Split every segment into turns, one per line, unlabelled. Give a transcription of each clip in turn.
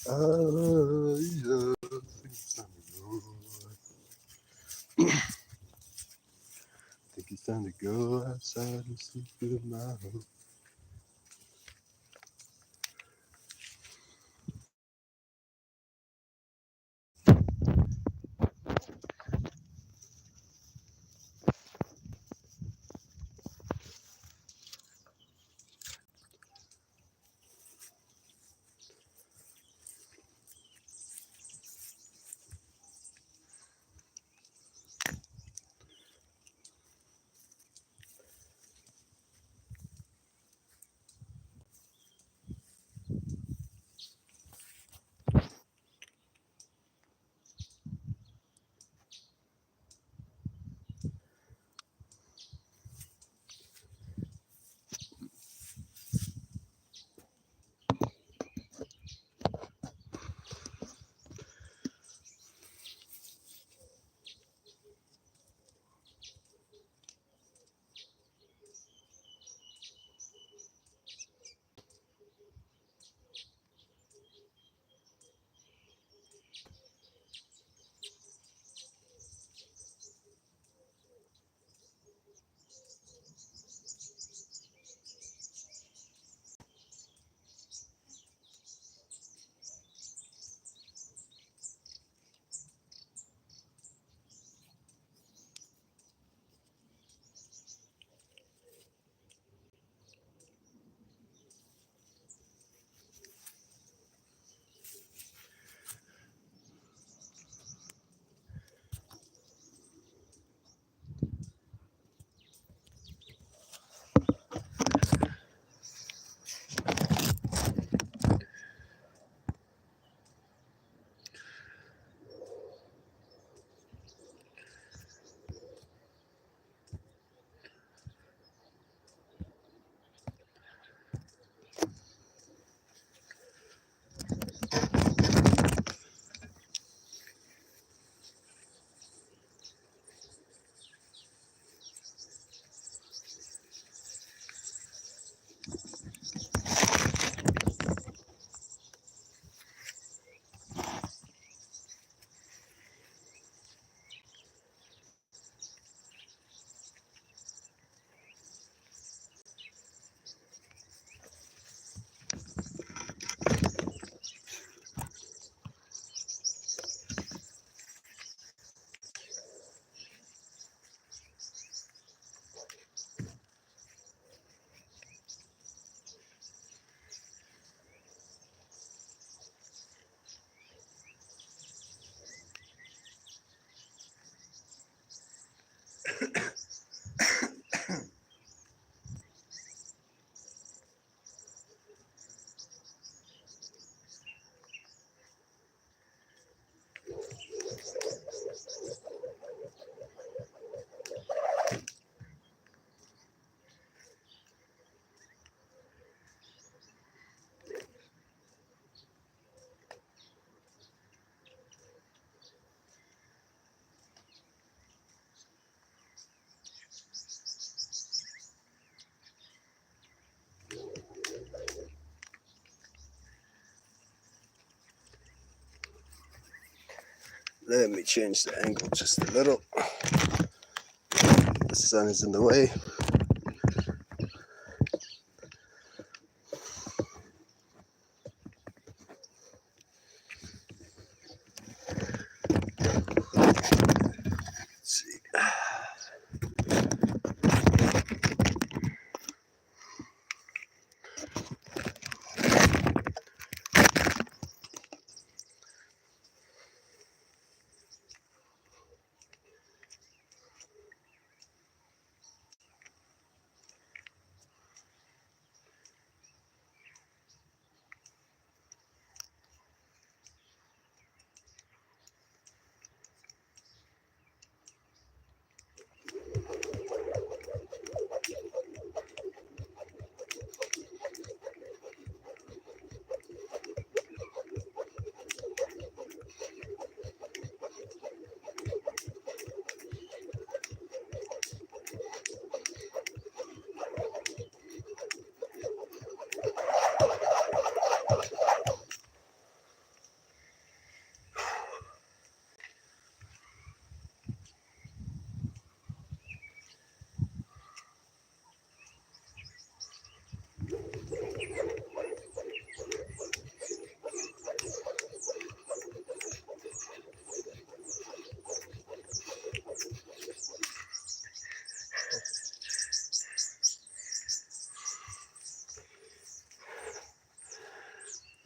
I think it's time to go outside and sleep with my hope. Let me change the angle just a little. The sun is in the way. Let's see.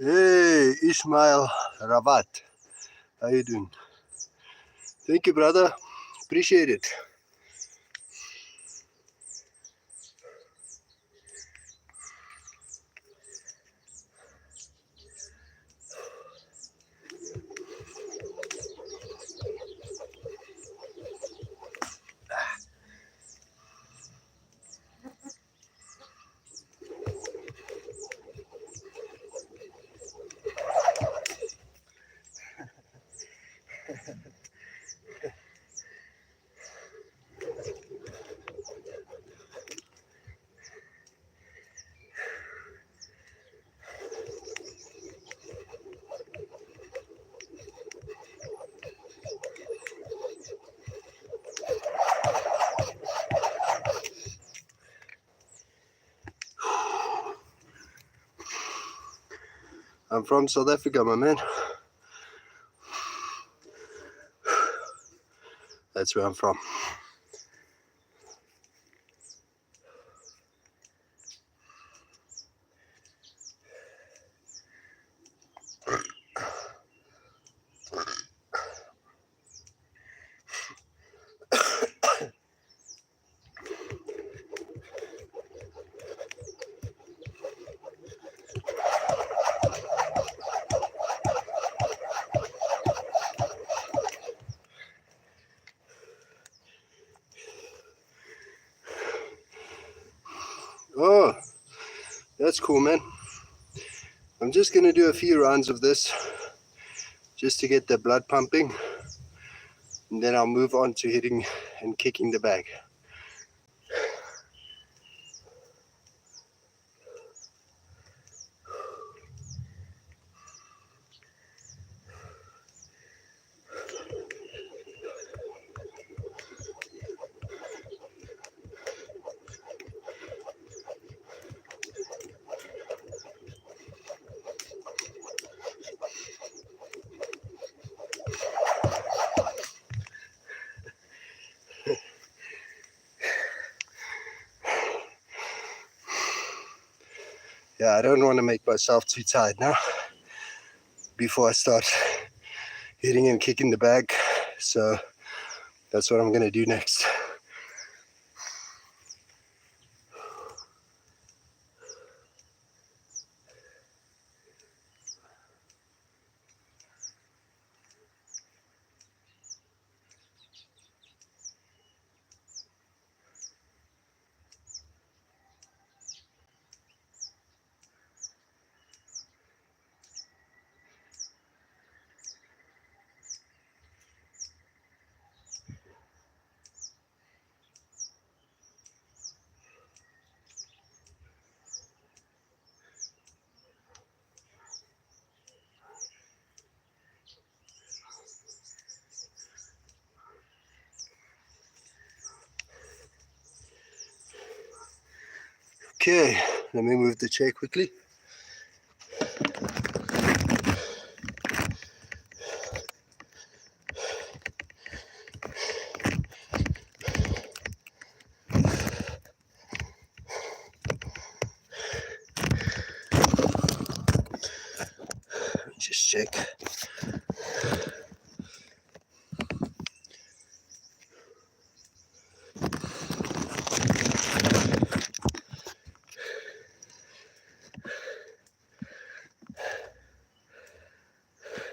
Hey, Ishmael Ravat. How you doing? Thank you, brother. Appreciate it. I'm from South Africa, my man. That's where I'm from. Oh, that's cool, man. I'm just going to do a few rounds of this just to get the blood pumping. And then I'll move on to hitting and kicking the bag. Yeah, I don't want to make myself too tired now before I start hitting and kicking the bag. So that's what I'm going to do next. Okay, let me move the chair quickly. Just check.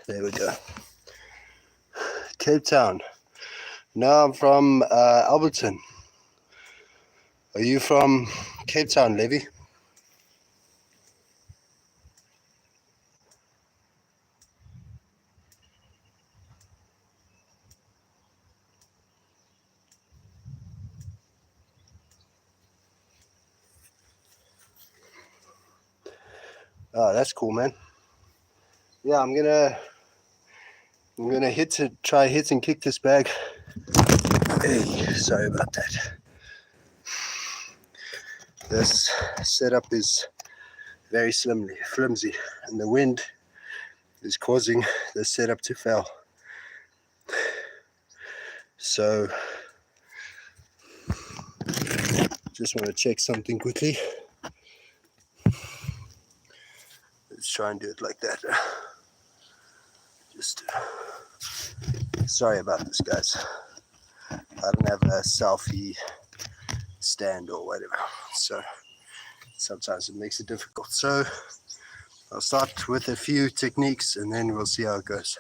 There we go. Cape Town. No, I'm from Alberton. Are you from Cape Town, Levy? Oh, that's cool, man. Yeah, I'm gonna try hit and kick this bag. Hey, sorry about that. This setup is very flimsy, and the wind is causing the setup to fail. So, just want to check something quickly. Let's Let's try and do it like that. Just sorry about this, guys. I don't have a selfie stand or whatever, so sometimes it makes it difficult. So I'll start with a few techniques and then we'll see how it goes.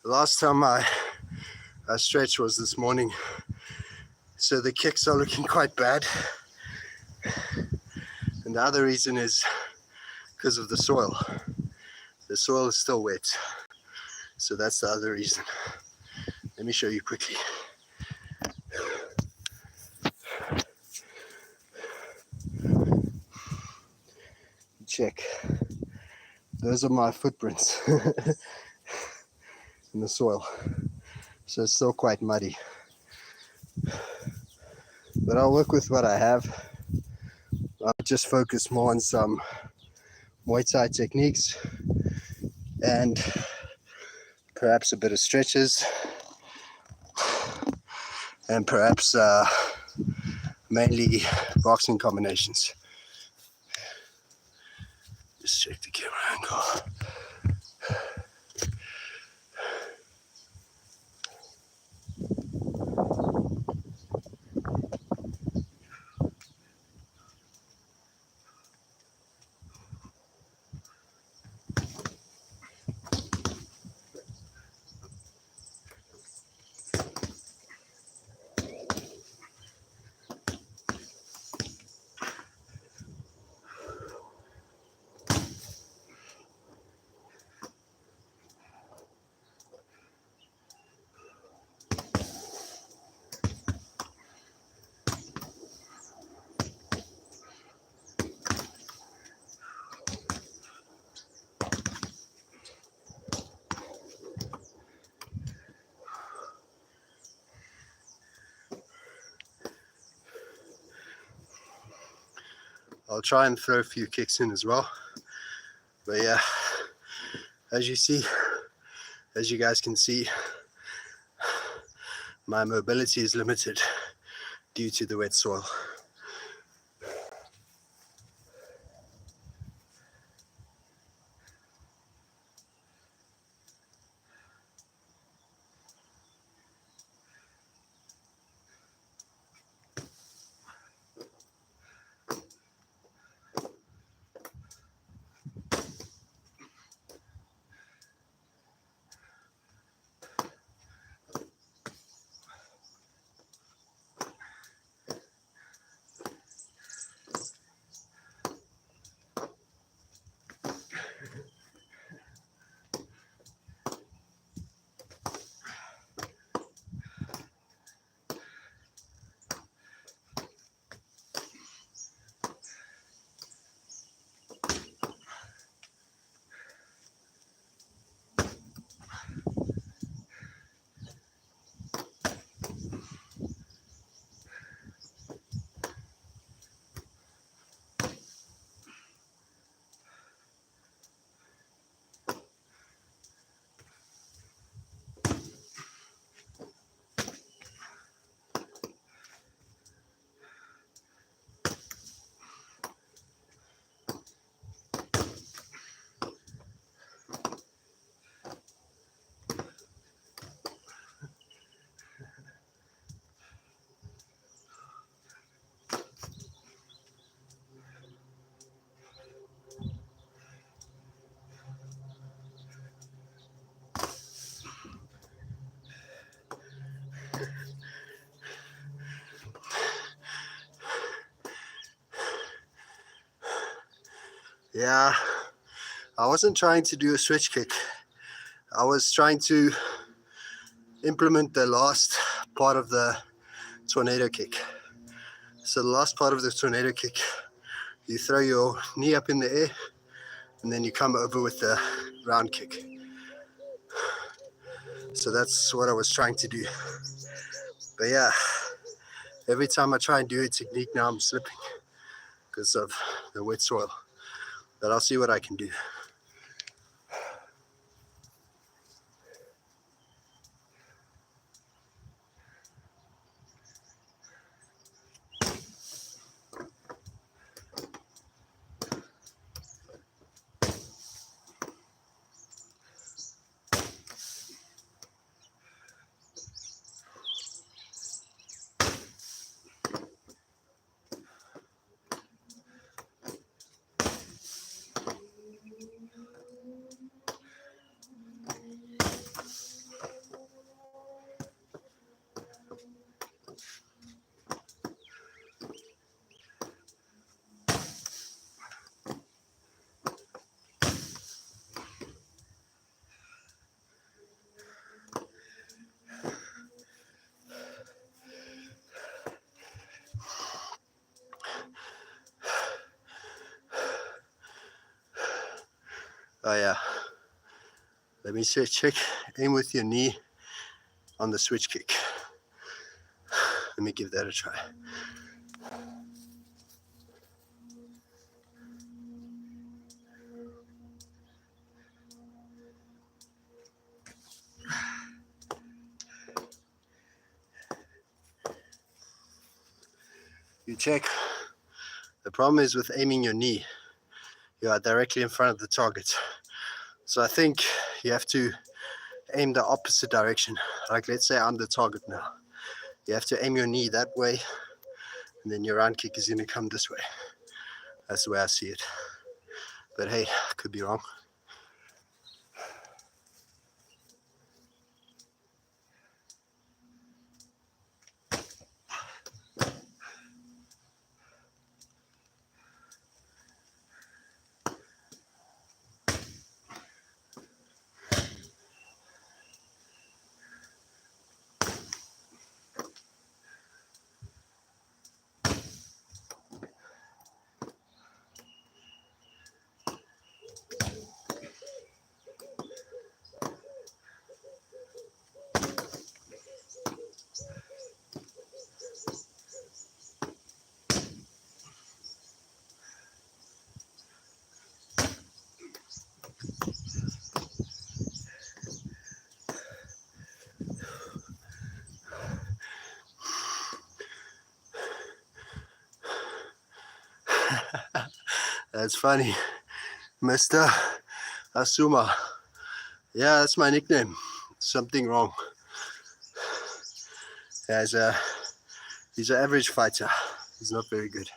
The last time I stretched was this morning, so the kicks are looking quite bad, and the other reason is because of the soil. The soil is still wet, so that's the other reason. Let me show you quickly. Check. Those are my footprints in the soil, so it's still quite muddy. But I'll work with what I have. I'll just focus more on some Muay Thai techniques and perhaps a bit of stretches and perhaps mainly boxing combinations. Just check the camera angle. I'll try and throw a few kicks in as well. But yeah, as you guys can see, my mobility is limited due to the wet soil. Yeah, I wasn't trying to do a switch kick. I was trying to implement the last part of the tornado kick. So the last part of the tornado kick, you throw your knee up in the air and then you come over with the round kick. So that's what I was trying to do. But yeah, every time I try and do a technique now, I'm slipping because of the wet soil. But I'll see what I can do. Oh yeah, let me check, aim with your knee on the switch kick. Let me give that a try. You check. The problem is with aiming your knee, you are directly in front of the target. So I think you have to aim the opposite direction. Like let's say I'm the target now. You have to aim your knee that way, and then your round kick is gonna come this way. That's the way I see it. But hey, I could be wrong. That's funny. Mr. Asuma. Yeah, that's my nickname. Something wrong. He's an average fighter. He's not very good.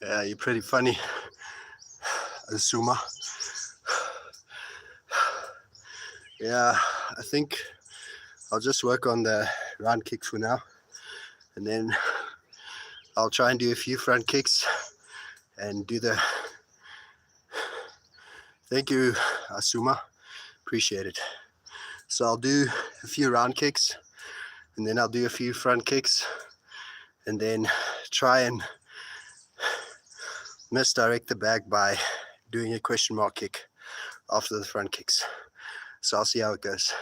Yeah, you're pretty funny, Asuma. Yeah, I think I'll just work on the round kicks for now, and then I'll try and do a few front kicks and do the. Thank you, Asuma. Appreciate it. So I'll do a few round kicks, and then I'll do a few front kicks, and then try and misdirect the bag by doing a question mark kick after the front kicks. So I'll see how it goes.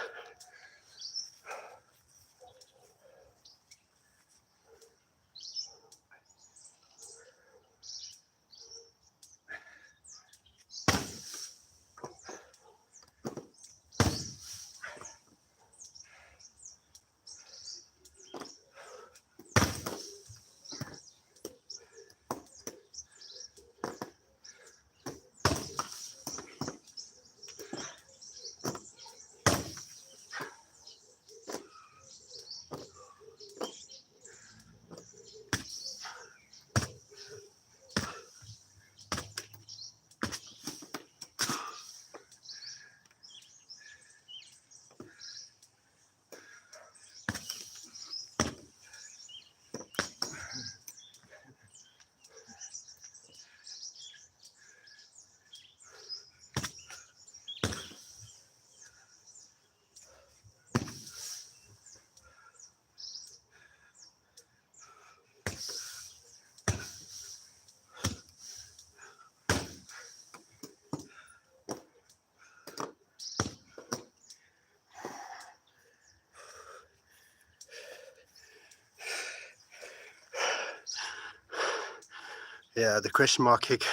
Yeah, the question mark kick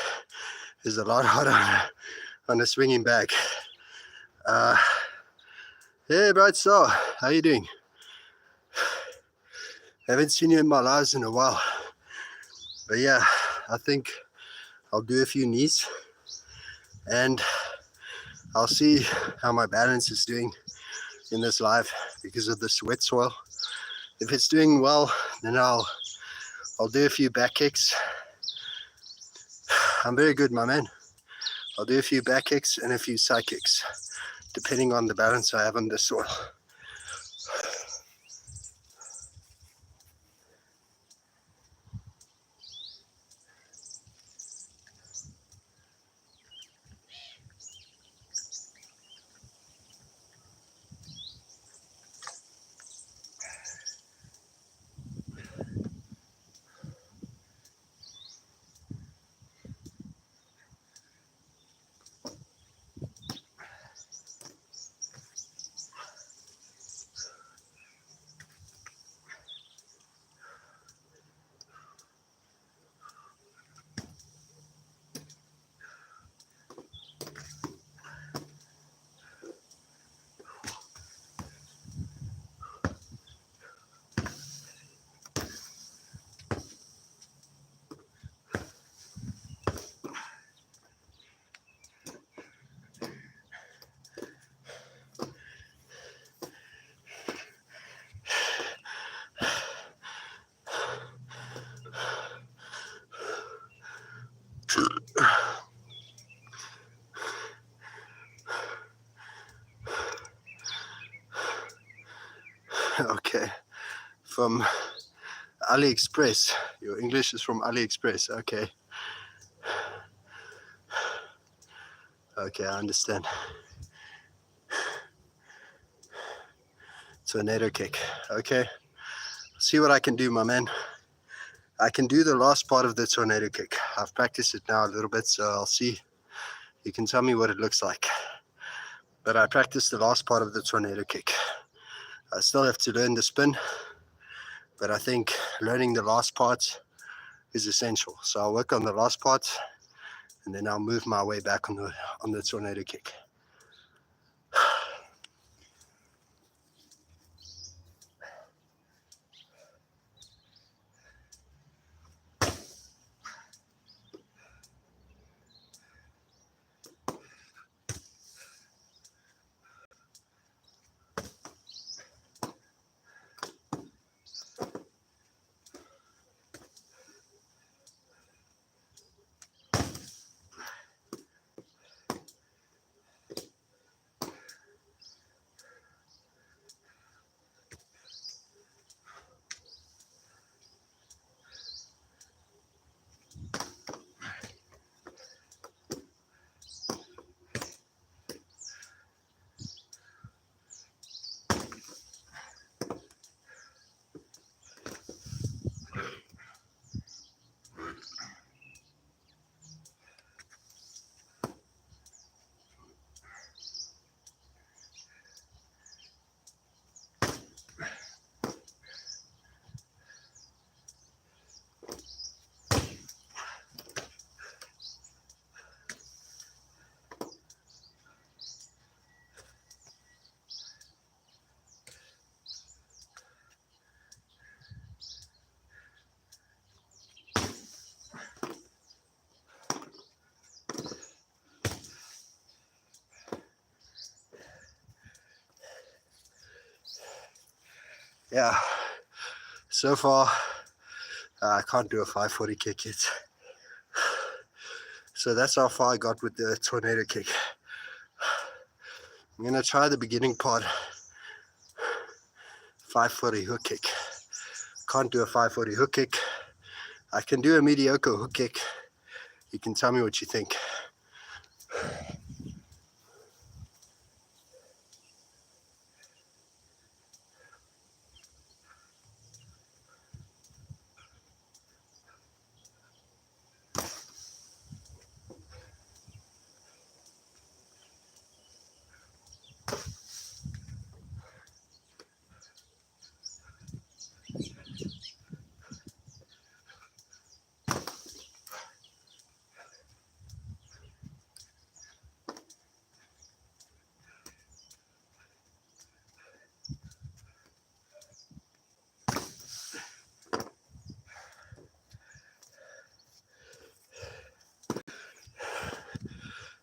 is a lot harder on a swinging bag. Hey, Bright Star, how you doing? Haven't seen you in my lives in a while. But yeah, I think I'll do a few knees and I'll see how my balance is doing in this live because of this wet soil. If it's doing well, then I'll do a few back kicks. I'm very good, my man. I'll do a few back kicks and a few side kicks, depending on the balance I have on the soil. Okay, from AliExpress. Your English is from AliExpress. Okay. Okay, I understand. Tornado kick. Okay. See what I can do, my man. I can do the last part of the tornado kick. I've practiced it now a little bit, so I'll see. You can tell me what it looks like. But I practiced the last part of the tornado kick. I still have to learn the spin, but I think learning the last part is essential. So I'll work on the last part, and then I'll move my way back on the tornado kick. yeah, so far I can't do a 540 kick yet. So that's how far I got with the tornado kick. I'm gonna try the beginning part, 540 hook kick. Can't do a 540 hook kick. I can do a mediocre hook kick. You can tell me what you think.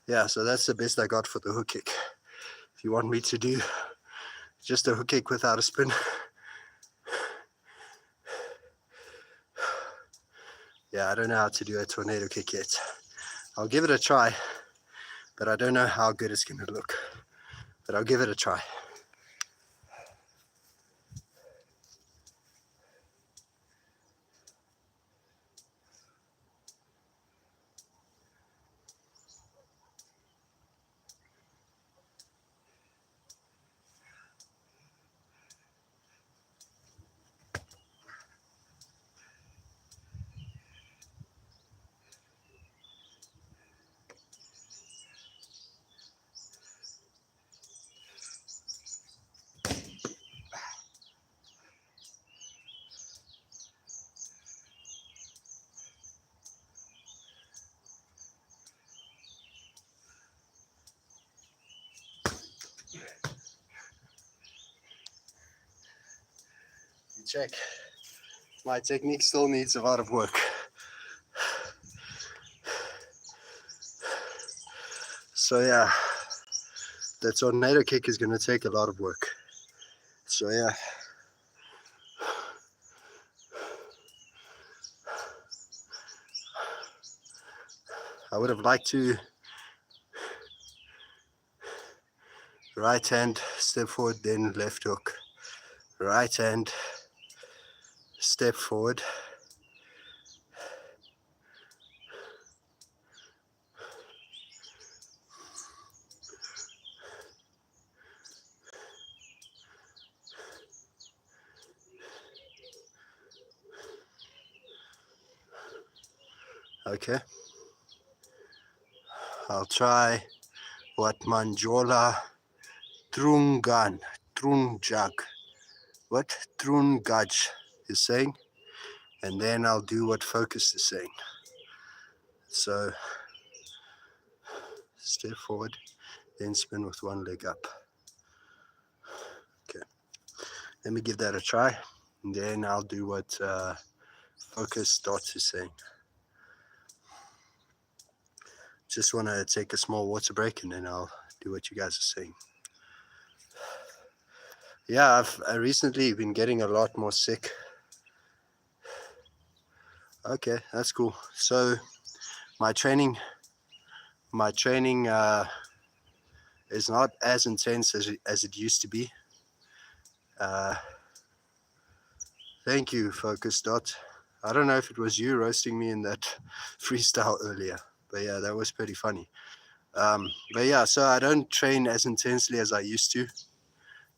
Yeah, so that's the best I got for the hook kick. If you want me to do just a hook kick without a spin, yeah, I don't know how to do a tornado kick yet. I'll give it a try, but I don't know how good it's going to look. But I'll give it a try. You check. My technique still needs a lot of work. So yeah, the tornado kick is going to take a lot of work. So yeah. I would have liked to right hand, step forward, then left hook. Right hand, step forward. Okay. I'll try what Manjola Trungajag, what Trungaj is saying, and then I'll do what Focus is saying. So step forward, then spin with one leg up. Okay, let me give that a try, and then I'll do what Focus Dot is saying. Just want to take a small water break, and then I'll do what you guys are saying. Yeah, I recently been getting a lot more sick. Okay, that's cool. So my training is not as intense as it used to be. Thank you, Focus Dot. I don't know if it was you roasting me in that freestyle earlier, but yeah, that was pretty funny. But yeah, so I don't train as intensely as I used to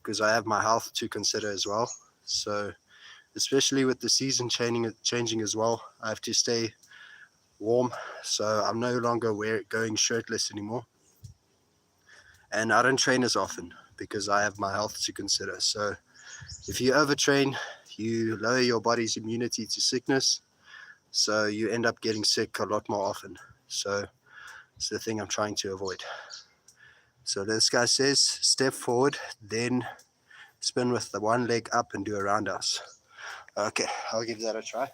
because I have my health to consider as well. So especially with the season changing as well, I have to stay warm. So I'm no longer going shirtless anymore. And I don't train as often because I have my health to consider. So if you overtrain, you lower your body's immunity to sickness. So you end up getting sick a lot more often. So it's the thing I'm trying to avoid. So this guy says, step forward, then spin with the one leg up and do a roundhouse. Okay, I'll give that a try.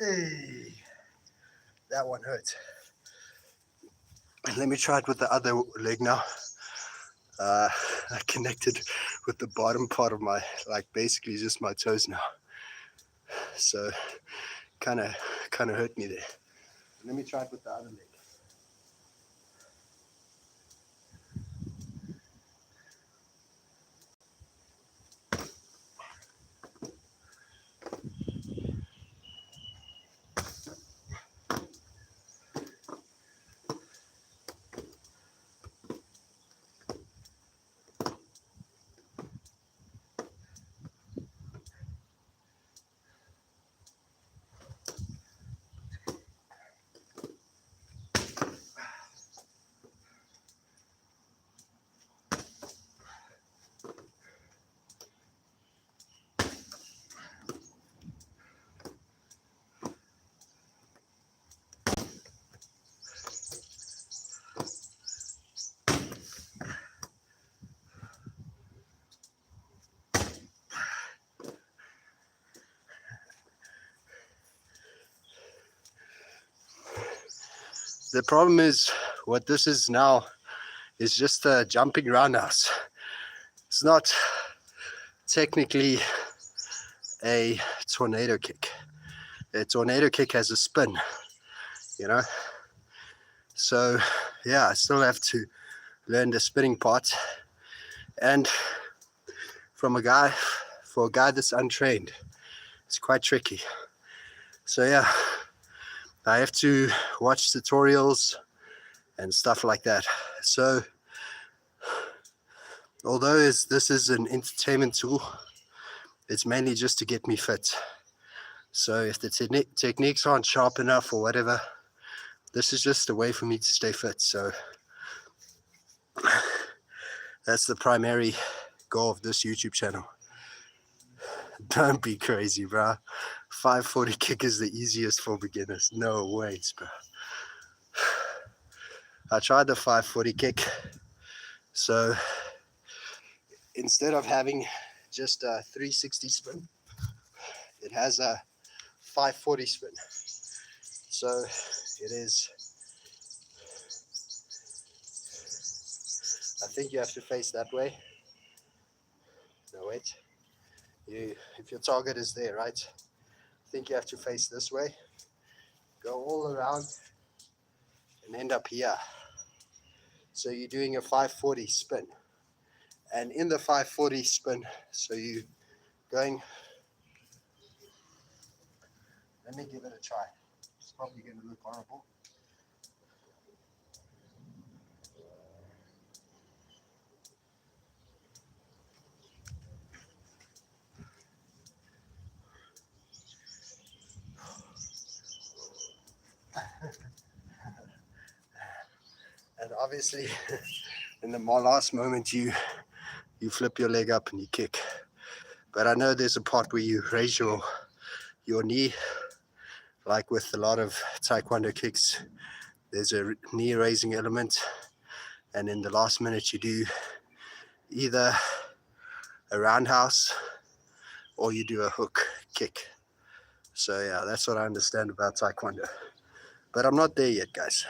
Hey, that one hurt. Let me try it with the other leg now. I connected with the bottom part of my, like basically just my toes now. So kind of hurt me there. Let me try it with the other leg. The problem is, what this is now is just a jumping roundhouse. It's not technically a tornado kick. A tornado kick has a spin, you know. So yeah, I still have to learn the spinning part. And for a guy that's untrained, it's quite tricky. So yeah, I have to watch tutorials and stuff like that. So although this is an entertainment tool, it's mainly just to get me fit. So if the techniques aren't sharp enough or whatever, this is just a way for me to stay fit. So that's the primary goal of this YouTube channel. Don't be crazy, bro. 540 kick is the easiest for beginners. No ways, bro. I tried the 540 kick. So instead of having just a 360 spin, it has a 540 spin. So it is, I think you have to face that way. No, wait. If your target is there, right? I think you have to face this way. Go all around and end up here. So you're doing a 540 spin. And in the 540 spin, so you going, let me give it a try. It's probably going to look horrible. And obviously, in the last moment, you flip your leg up and you kick. But I know there's a part where you raise your knee, like with a lot of taekwondo kicks. There's a knee raising element, and in the last minute, you do either a roundhouse or you do a hook kick. So yeah, that's what I understand about taekwondo. But I'm not there yet, guys.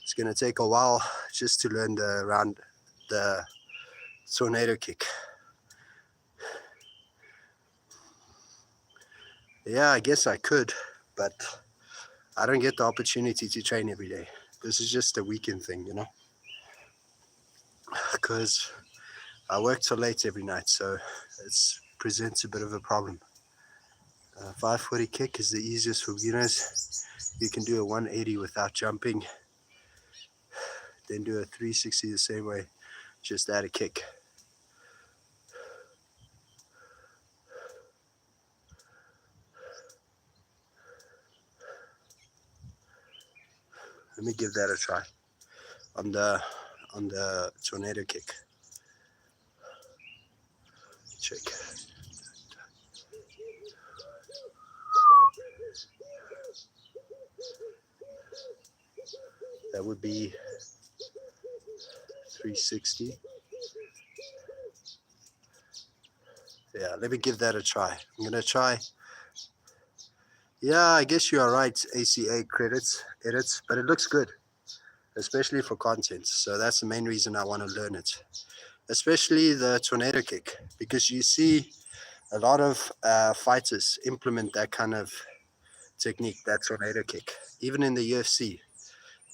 It's going to take a while just to learn the tornado kick. Yeah, I guess I could, but I don't get the opportunity to train every day. This is just a weekend thing, you know, because I work till late every night, so it presents a bit of a problem. 540 kick is the easiest for beginners. You can do a 180 without jumping, then do a 360 the same way, just add a kick. Let me give that a try on the tornado kick. Check. That would be 360. Yeah, let me give that a try. I'm going to try Yeah, I guess you are right. ACA credits, edits, but it looks good, especially for content. So that's the main reason I want to learn it, especially the tornado kick, because you see a lot of fighters implement that kind of technique, that tornado kick. Even in the UFC,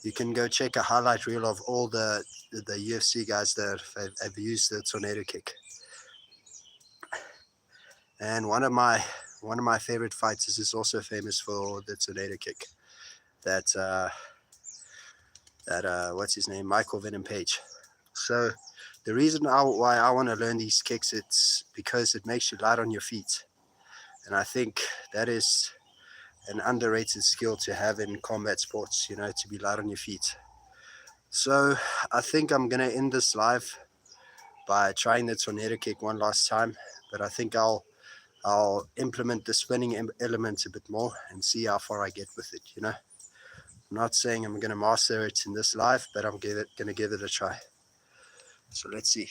you can go check a highlight reel of all the UFC guys that have used the tornado kick. And one of my favorite fighters is also famous for the tornado kick. That what's his name, Michael Venom Page. So the reason why I want to learn these kicks, it's because it makes you light on your feet, and I think that is an underrated skill to have in combat sports. To be light on your feet. So I think I'm gonna end this live by trying the tornado kick one last time, but I think I'll implement the spinning element a bit more and see how far I get with it. I'm not saying I'm going to master it in this live, but I'm going to give it a try. So let's see.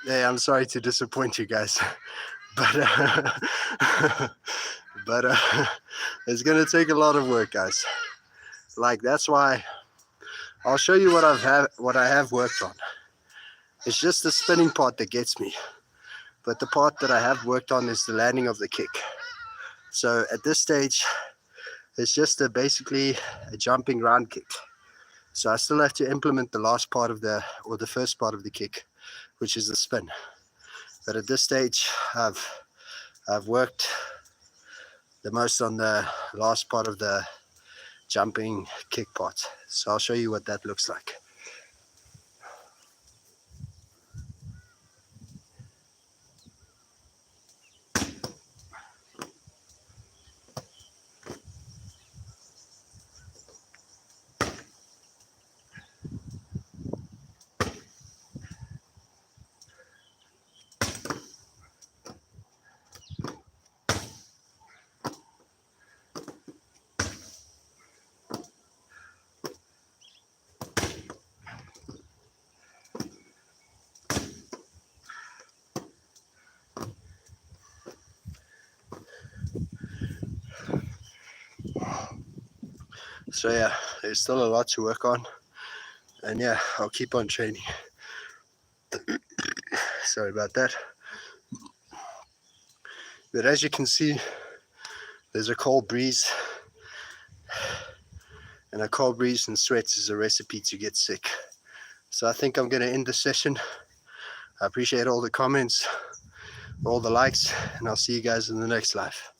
Hey, I'm sorry to disappoint you guys, but but it's gonna take a lot of work, guys. Like that's why I'll show you what I have worked on. It's just the spinning part that gets me, but the part that I have worked on is the landing of the kick. So at this stage, it's just basically a jumping round kick. So I still have to implement the last part of the first part of the kick, which is the spin. But at this stage, I've worked the most on the last part of the jumping kick part. So I'll show you what that looks like. So yeah, there's still a lot to work on. And yeah, I'll keep on training. Sorry about that. But as you can see, there's a cold breeze. And a cold breeze and sweats is a recipe to get sick. So I think I'm going to end the session. I appreciate all the comments, all the likes, and I'll see you guys in the next live.